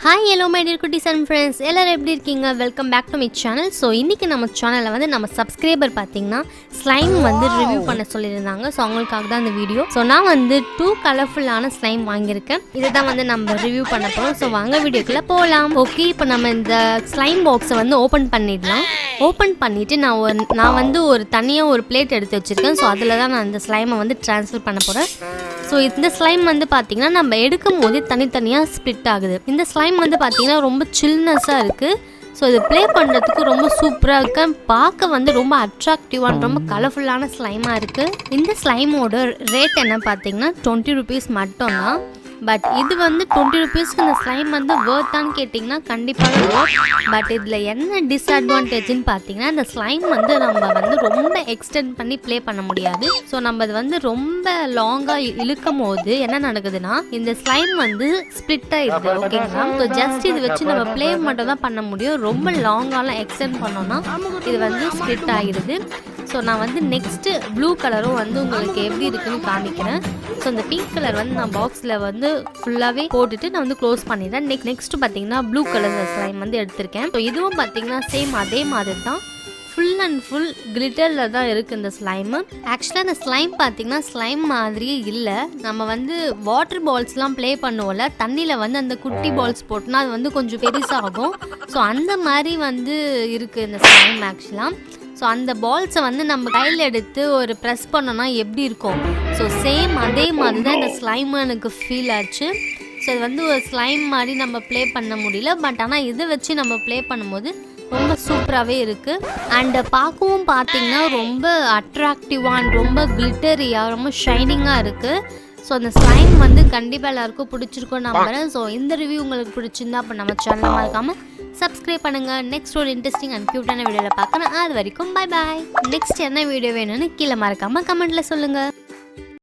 Hi hello my dear குட்டீஸ் and friends, எல்லோரும் எப்படி இருக்கீங்க? Welcome back to my channel. So இன்றைக்கி நம்ம சேனலில் வந்து நம்ம சப்ஸ்கிரைபர் பார்த்தீங்கன்னா ஸ்லைம் வந்து ரிவ்யூ பண்ண சொல்லியிருந்தாங்க. ஸோ அவங்களுக்காக தான் இந்த வீடியோ. ஸோ நான் வந்து 2 கலர்ஃபுல்லான ஸ்லைம் வாங்கியிருக்கேன். இதை தான் வந்து நம்ம ரிவ்யூ பண்ண போகிறோம். ஸோ வாங்க வீடியோக்குள்ளே போகலாம். ஓகே, இப்போ நம்ம இந்த ஸ்லைம் பாக்ஸை வந்து ஓப்பன் பண்ணிடலாம். ஓப்பன் பண்ணிவிட்டு நான் வந்து ஒரு தனியாக ஒரு பிளேட் எடுத்து வச்சுருக்கேன். ஸோ அதில் தான் நான் இந்த ஸ்லைமை வந்து ட்ரான்ஸ்ஃபர் பண்ண போகிறேன். ஸோ இந்த ஸ்லைம் வந்து பார்த்திங்கன்னா நம்ம எடுக்கும் போது தனித்தனியாக ஸ்ப்ளிட் ஆகுது. இந்த ஸ்லைம் வந்து பார்த்திங்கன்னா ரொம்ப சில்னஸாக இருக்குது. ஸோ இது ப்ளே பண்ணுறதுக்கு ரொம்ப சூப்பராக இருக்கு. பார்க்க வந்து ரொம்ப அட்ராக்டிவான ரொம்ப கலர்ஃபுல்லான ஸ்லைமாக இருக்குது. இந்த ஸ்லைமோட ரேட் என்ன பார்த்திங்கன்னா 20 rupees மட்டும்தான். பட் இது வந்து 20 rupeesக்கு இந்த ஸ்லைம் வந்து வேர்த்தான்னு கேட்டிங்கன்னா கண்டிப்பாக வேர்த். பட் இதில் என்ன டிஸ்அட்வான்டேஜ்னு பார்த்தீங்கன்னா இந்த ஸ்லைம் வந்து நம்ம வந்து ரொம்ப எக்ஸ்டெண்ட் பண்ணி ப்ளே பண்ண முடியாது. ஸோ நம்ம இது வந்து ரொம்ப லாங்காக இழுக்கும் போது என்ன நடக்குதுன்னா இந்த ஸ்லைம் வந்து ஸ்ப்ளிட் ஆகிடுது. ஓகேங்களா? ஸோ ஜஸ்ட் இது வச்சு நம்ம ப்ளே மட்டும் தான் பண்ண முடியும். ரொம்ப லாங்காலாம் எக்ஸ்டெண்ட் பண்ணோன்னா இது வந்து ஸ்ப்ளிட் ஆகிடுது. ஸோ நான் வந்து நெக்ஸ்ட்டு ப்ளூ கலரும் வந்து உங்களுக்கு எப்படி இருக்குன்னு காமிக்கிறேன். ஸோ இந்த பிங்க் கலர் வந்து நான் பாக்ஸில் வந்து ஃபுல்லாகவே போட்டுட்டு நான் வந்து க்ளோஸ் பண்ணிடுறேன். நெக்ஸ்ட் பார்த்தீங்கன்னா ப்ளூ கலர் ஸ்லைம் வந்து எடுத்திருக்கேன். ஸோ இதுவும் பார்த்தீங்கன்னா சேம் அதே மாதிரி தான், ஃபுல் அண்ட் ஃபுல் கிளிட்டரில் தான் இருக்குது இந்த ஸ்லைமு. ஆக்சுவலாக இந்த ஸ்லைம் பார்த்திங்கன்னா ஸ்லைம் மாதிரியே இல்லை. நம்ம வந்து வாட்டர் பால்ஸ்லாம் ப்ளே பண்ணுவோம்ல, தண்ணியில் வந்து அந்த குட்டி பால்ஸ் போட்டோன்னா அது வந்து கொஞ்சம் பெருசாகும். ஸோ அந்த மாதிரி வந்து இருக்குது இந்த ஸ்லைம் ஆக்சுவலாக. ஸோ அந்த பால்ஸை வந்து நம்ம கையில் எடுத்து ஒரு ப்ரெஸ் பண்ணோன்னா எப்படி இருக்கும், ஸோ சேம் அதே மாதிரி தான் இந்த ஸ்லைமு எனக்கு ஃபீல் ஆச்சு. ஸோ இது வந்து ஒரு ஸ்லைம் மாதிரி நம்ம ப்ளே பண்ண முடியல. பட் ஆனால் இதை வச்சு நம்ம ப்ளே பண்ணும்போது ரொம்ப சூப்பராகவே இருக்குது. அண்டு பார்க்கவும் பார்த்திங்கன்னா ரொம்ப அட்ராக்டிவாக ரொம்ப கிளிட்டரியாக ரொம்ப ஷைனிங்காக இருக்குது. ஸோ அந்த ஸ்லைம் வந்து கண்டிப்பாக எல்லாருக்கும் பிடிச்சிருக்கும் நம்புறேன். ஸோ இந்த ரிவ்யூ உங்களுக்கு பிடிச்சிருந்தா அப்போ நம்ம சேனல் மறக்காமல் சப்ஸ்கிரைப் பண்ணுங்கள். நெக்ஸ்ட் ஒரு இன்ட்ரெஸ்டிங் அண்ட் க்யூட்டான வீடியோவில் பார்க்கணும். அது வரைக்கும் பை பாய். நெக்ஸ்ட் என்ன வீடியோ வேணும்னு கீழே மறக்காமல் கமெண்ட்டில் சொல்லுங்கள்.